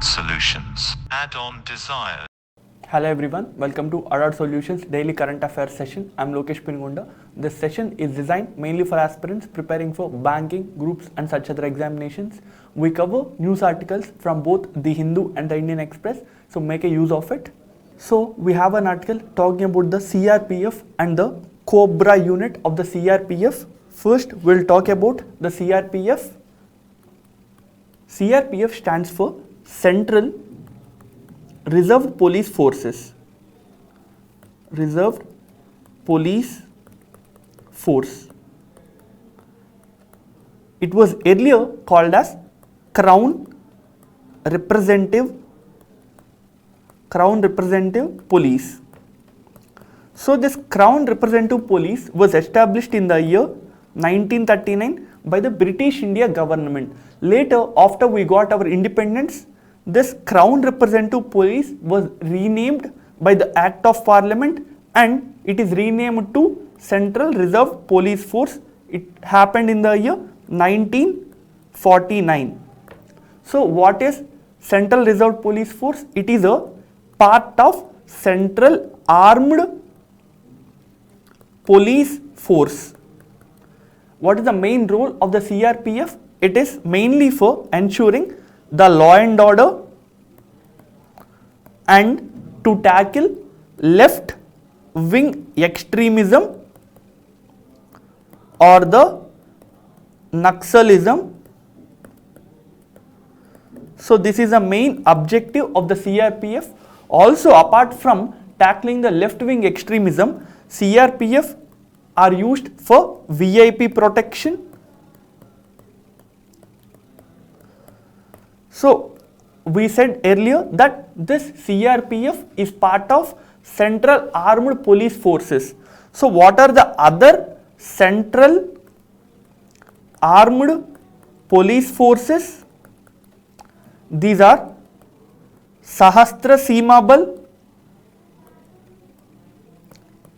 Adult Solutions. Add-on Desire. Hello everyone, welcome to Adult Solutions Daily Current Affairs session. I am Lokesh Pingonda. This session is designed mainly for aspirants preparing for banking, groups and such other examinations. We cover news articles from both the Hindu and the Indian Express, so make a use of it. So we have an article talking about the CRPF and the Cobra unit of the CRPF. First we'll talk about the CRPF. CRPF stands for Central Reserved Police Forces. Reserved Police Force. It was earlier called as Crown Representative Police. So this Crown Representative Police was established in the year 1939 by the British India government. Later, after we got our independence, this Crown Representative Police was renamed by the Act of Parliament and it is renamed to Central Reserve Police Force. It happened in the year 1949. So what is Central Reserve Police Force? It is a part of Central Armed Police Force. What is the main role of the CRPF? It is mainly for ensuring the law and order and to tackle left wing extremism or the Naxalism. So this is the main objective of the CRPF. Also, apart from tackling the left wing extremism, CRPF are used for VIP protection. So we said earlier that this CRPF is part of Central Armed Police Forces. So what are the other Central Armed Police Forces? These are Sahastra Seema Bal,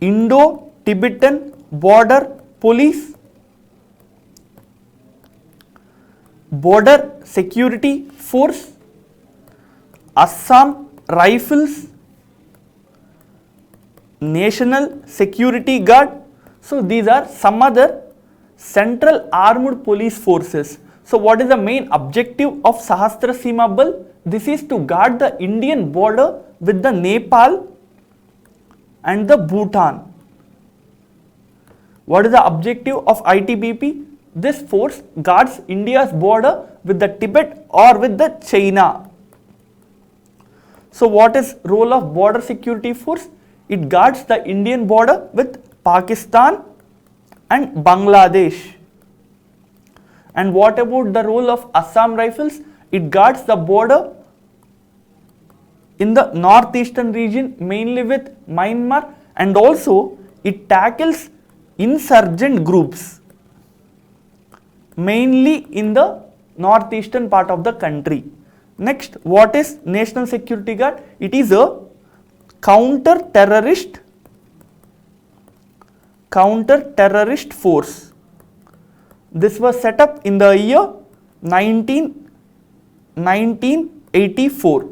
Indo-Tibetan Border Police, Border Security Force, Assam Rifles, National Security Guard. So these are some other Central Armed Police Forces. So what is the main objective of Sahastra Seema Bal? This is to guard the Indian border with the Nepal and the Bhutan. What is the objective of ITBP? This force guards India's border with the Tibet or with the China. So what is role of Border Security Force? It guards the Indian border with Pakistan and Bangladesh. And what about the role of Assam Rifles? It guards the border in the northeastern region mainly with Myanmar, and also it tackles insurgent groups mainly in the northeastern part of the country. Next, what is National Security Guard? It is a counter-terrorist force. This was set up in the year 1984.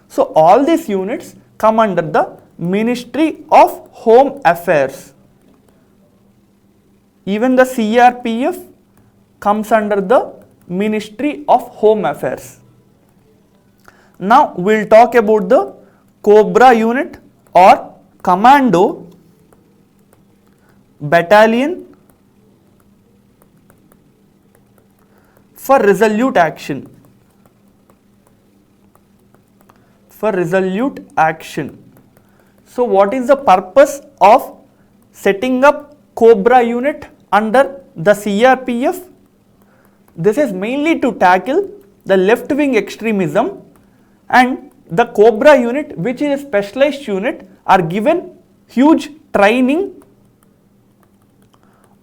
So all these units come under the Ministry of Home Affairs. Even the CRPF comes under the Ministry of Home Affairs. Now we will talk about the Cobra unit or Commando Battalion for resolute action. So what is the purpose of setting up Cobra unit under the CRPF? This is mainly to tackle the left wing extremism, and the Cobra unit, which is a specialized unit, are given huge training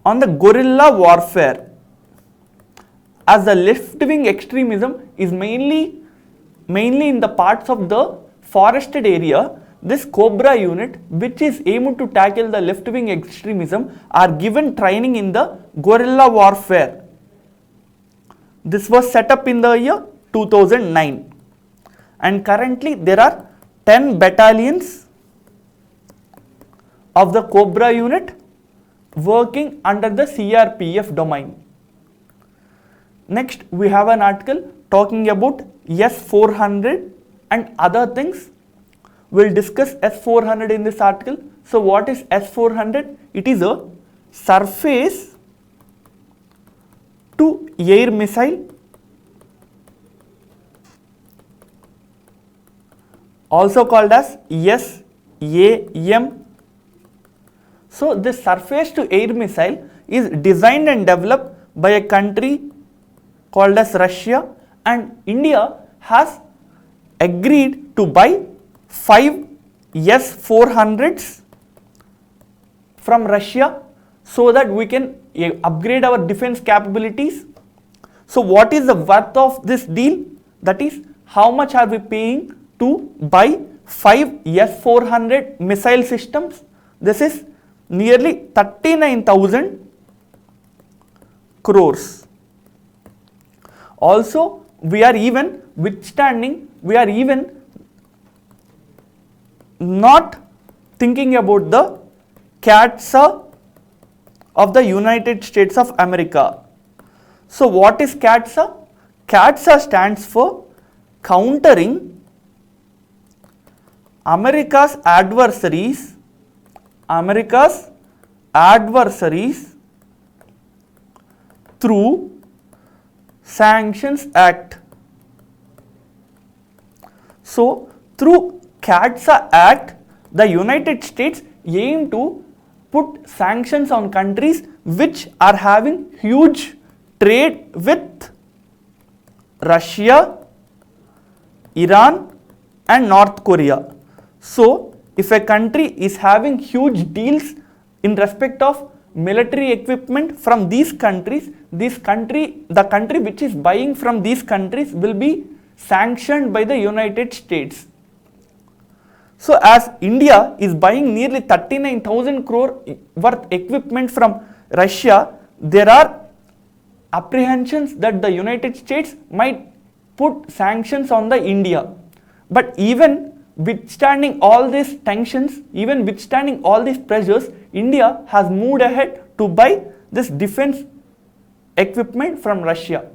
on the guerrilla warfare. As the left wing extremism is mainly in the parts of the forested area, this Cobra unit, which is aimed to tackle the left wing extremism, are given training in the guerrilla warfare. This was set up in the year 2009. and currently there are 10 battalions of the Cobra unit working under the CRPF domain. Next, we have an article talking about S-400 and other things. We'll discuss S-400 in this article. So what is S-400? It is a surface to air missile, also called as SAM. So this surface to air missile is designed and developed by a country called as Russia, and India has agreed to buy 5 S-400s from Russia so that we can upgrade our defense capabilities. So what is the worth of this deal? That is, how much are we paying to buy 5 S-400 missile systems? This is nearly 39,000 crores. Also, we are even not thinking about the CATSA of the United States of America. So what is CATSA? CATSA stands for Countering America's Adversaries through Sanctions Act. So through CATSA Act, the United States aim to put sanctions on countries which are having huge trade with Russia, Iran and North Korea. So if a country is having huge deals in respect of military equipment from these countries, the country which is buying from these countries will be sanctioned by the United States. So as India is buying nearly 39,000 crore worth equipment from Russia, there are apprehensions that the United States might put sanctions on the India. But even withstanding all these tensions, even withstanding all these pressures, India has moved ahead to buy this defense equipment from Russia.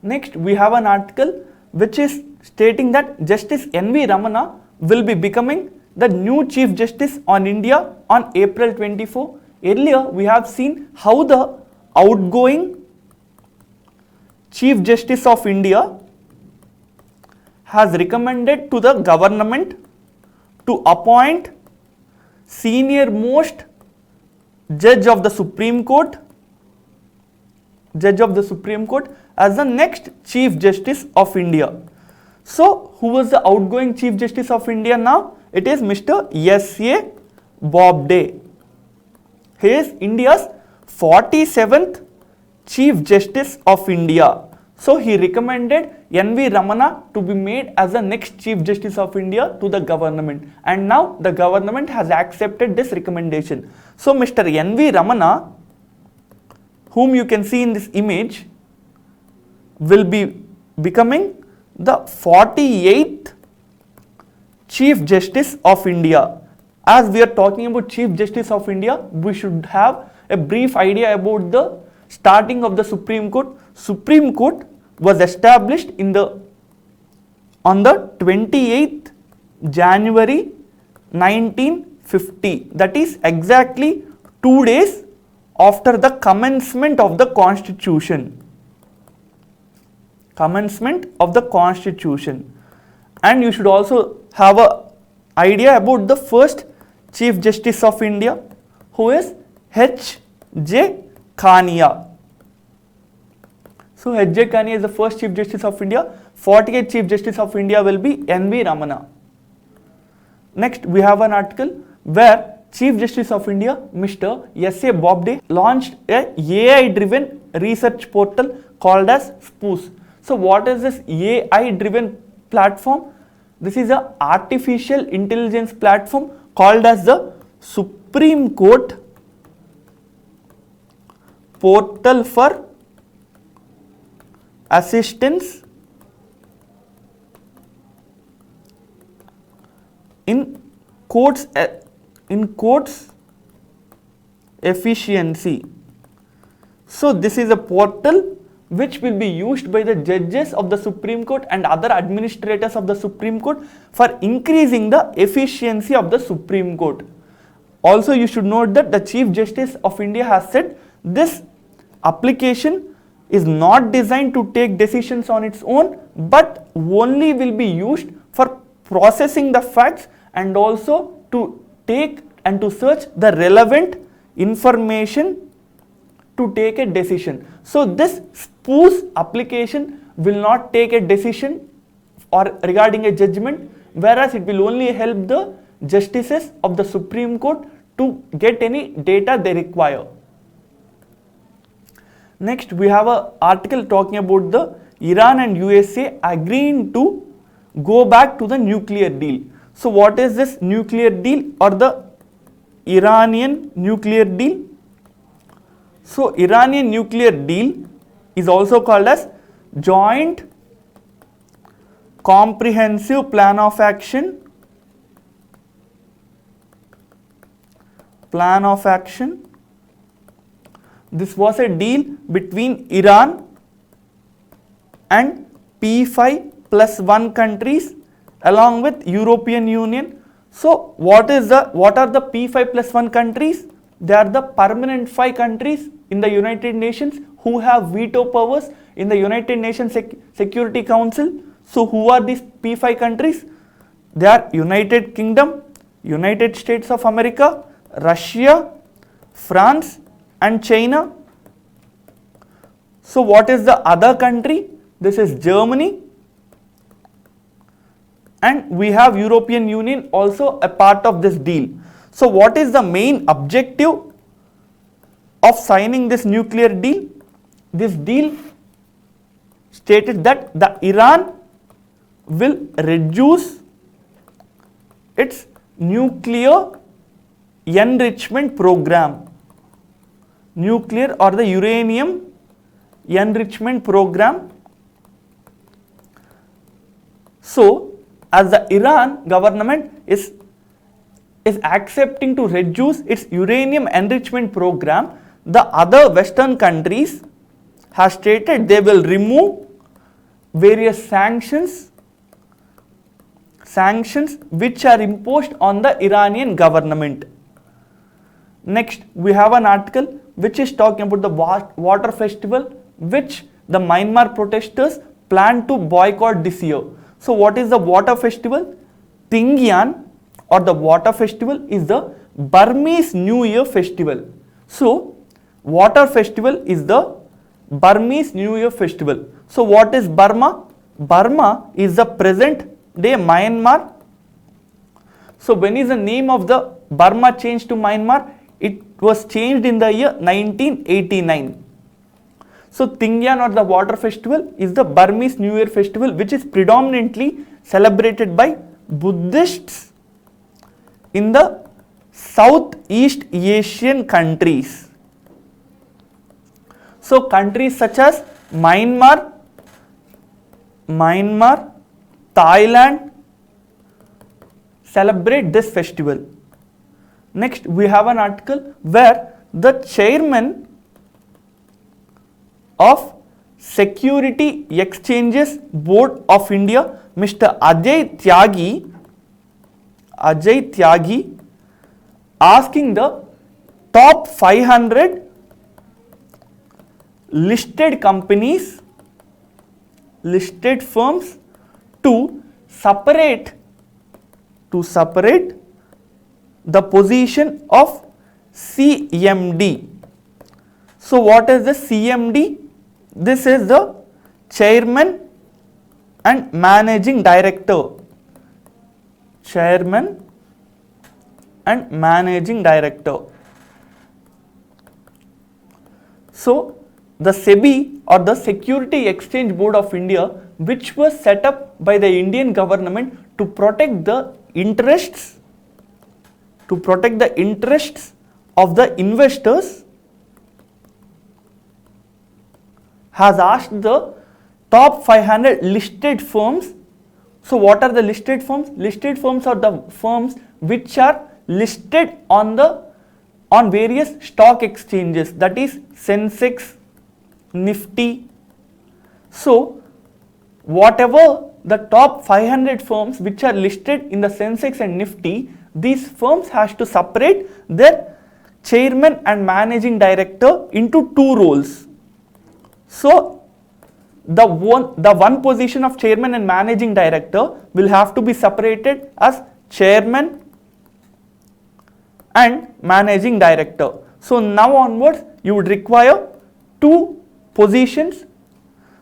Next, we have an article which is stating that Justice N.V. Ramana will be becoming the new Chief Justice on India on April 24. Earlier, we have seen how the outgoing Chief Justice of India has recommended to the government to appoint senior most judge of the Supreme Court as the next Chief Justice of India. So who was the outgoing Chief Justice of India now? It is Mr. S.A. Bobde. He is India's 47th Chief Justice of India. So he recommended N.V. Ramana to be made as the next Chief Justice of India to the government, and now the government has accepted this recommendation. So Mr. N.V. Ramana, whom you can see in this image, will be becoming the 48th Chief Justice of India. As we are talking about Chief Justice of India, we should have a brief idea about the starting of the Supreme Court. Supreme Court was established on the 28th January 1950. That is exactly 2 days after the commencement of the Constitution. And you should also have an idea about the first Chief Justice of India, who is H.J. Khania. So H.J. Khania is the first Chief Justice of India. 48th Chief Justice of India will be N.V. Ramana. Next, we have an article where Chief Justice of India, Mr. S.A. Bobde, launched a AI-driven research portal called as SPOOS. So what is this AI-driven platform? This is an artificial intelligence platform called as the Supreme Court Portal for Assistance courts efficiency. So this is a portal which will be used by the judges of the Supreme Court and other administrators of the Supreme Court for increasing the efficiency of the Supreme Court. Also, you should note that the Chief Justice of India has said this application is not designed to take decisions on its own, but only will be used for processing the facts and also to take and to search the relevant information to take a decision. So this SPOOS application will not take a decision or regarding a judgment, whereas it will only help the justices of the Supreme Court to get any data they require. Next, we have an article talking about the Iran and USA agreeing to go back to the nuclear deal. So what is this nuclear deal or the Iranian nuclear deal? So Iranian nuclear deal is also called as Joint Comprehensive Plan of Action. Plan of Action. This was a deal between Iran and P5+1 countries along with European Union. So what are the P5+1 countries? They are the permanent 5 countries in the United Nations who have veto powers in the United Nations Security Council. So who are these P5 countries? They are United Kingdom, United States of America, Russia, France and China. So what is the other country? This is Germany, and we have European Union also a part of this deal. So what is the main objective of signing this nuclear deal? This deal stated that the Iran will reduce its nuclear enrichment program. Nuclear or the uranium enrichment program. So as the Iran government is accepting to reduce its uranium enrichment program, the other Western countries have stated they will remove various sanctions which are imposed on the Iranian government. Next, we have an article which is talking about the water festival which the Myanmar protesters plan to boycott this year. So what is the water festival? Tingyan or the water festival is the Burmese New Year festival. So water festival is the Burmese New Year festival. So what is Burma? Burma is the present day Myanmar. So when is the name of the Burma changed to Myanmar? It was changed in the year 1989. So Tingyan or the water festival is the Burmese New Year festival which is predominantly celebrated by Buddhists in the Southeast Asian countries. So countries such as Myanmar, Thailand celebrate this festival. Next, we have an article where the chairman of Security Exchanges Board of India, Mr. Ajay Tyagi, asking the top 500 listed companies, listed firms to separate the position of CMD. So what is the CMD? This is the chairman and managing director. Chairman and managing director. So the SEBI or the Security Exchange Board of India, which was set up by the Indian government to protect the interests of the investors, has asked the top 500 listed firms. So what are the listed firms? Listed firms are the firms which are listed on various stock exchanges, that is Sensex, Nifty. So whatever the top 500 firms which are listed in the Sensex and Nifty, these firms has to separate their chairman and managing director into two roles. So the one position of chairman and managing director will have to be separated as chairman and managing director. So now onwards you would require two positions.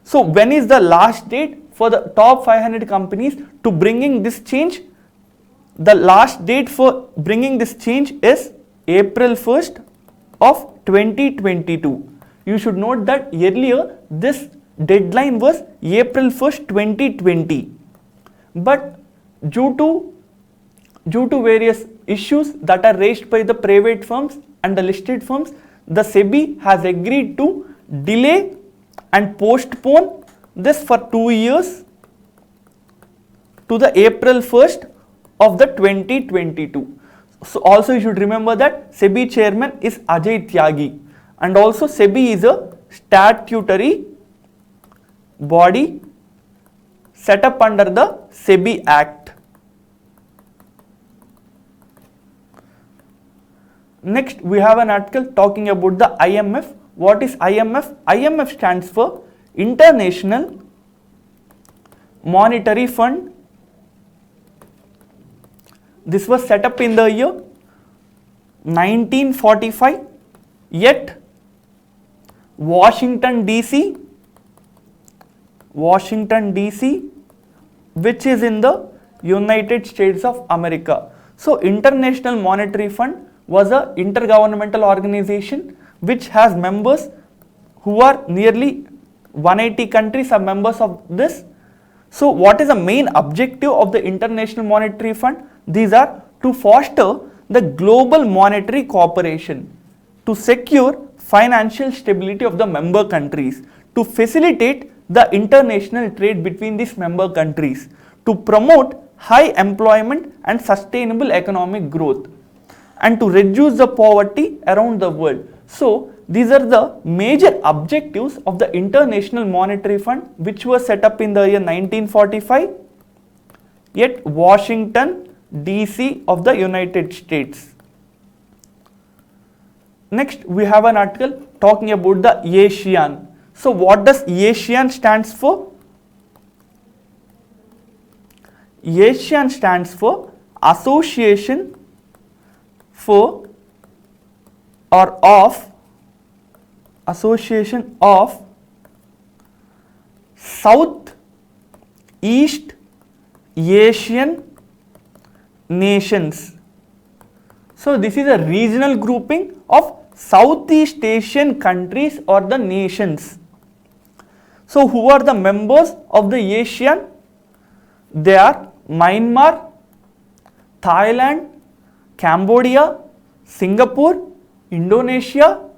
So when is the last date for the top 500 companies to bringing this change? The last date for bringing this change is April 1st of 2022. You should note that earlier this deadline was April 1st, 2020. But due to various issues that are raised by the private firms and the listed firms, the SEBI has agreed to delay and postpone this for 2 years to the April 1st of the 2022. So also you should remember that SEBI chairman is Ajay Tyagi, and also SEBI is a statutory body set up under the SEBI Act. Next, we have an article talking about the IMF. What is IMF? IMF stands for International Monetary Fund. This was set up in the year 1945 at Washington DC, which is in the United States of America. So International Monetary Fund was an intergovernmental organization which has members who are nearly 180 countries are members of this. So what is the main objective of the International Monetary Fund? These are to foster the global monetary cooperation, to secure financial stability of the member countries, to facilitate the international trade between these member countries, to promote high employment and sustainable economic growth, and to reduce the poverty around the world. So these are the major objectives of the International Monetary Fund, which was set up in the year 1945 at Washington DC of the United States. Next, we have an article talking about the ASEAN. So what does ASEAN stands for? ASEAN stands for Association for or of Association of South East Asian Nations. So this is a regional grouping of Southeast Asian countries or the nations. So who are the members of the ASEAN? They are Myanmar, Thailand, Cambodia, Singapore, Indonesia,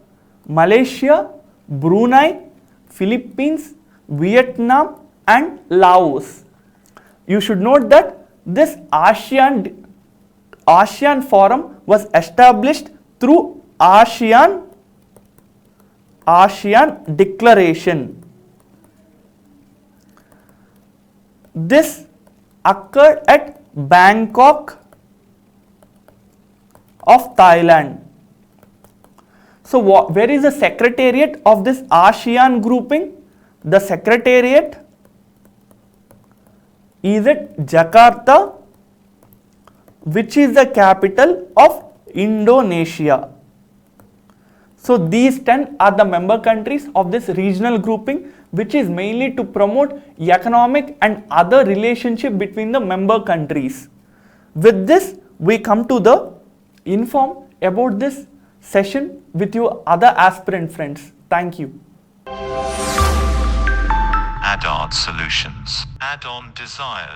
Malaysia, Brunei, Philippines, Vietnam and Laos. You should note that this ASEAN Forum was established through ASEAN Declaration. This occurred at Bangkok of Thailand. So where is the secretariat of this ASEAN grouping? The secretariat is at Jakarta, which is the capital of Indonesia. So these 10 are the member countries of this regional grouping, which is mainly to promote economic and other relationship between the member countries. With this, we come to the inform about this session with your other aspirant friends. Thank you. Add-on solutions. Add-on desires.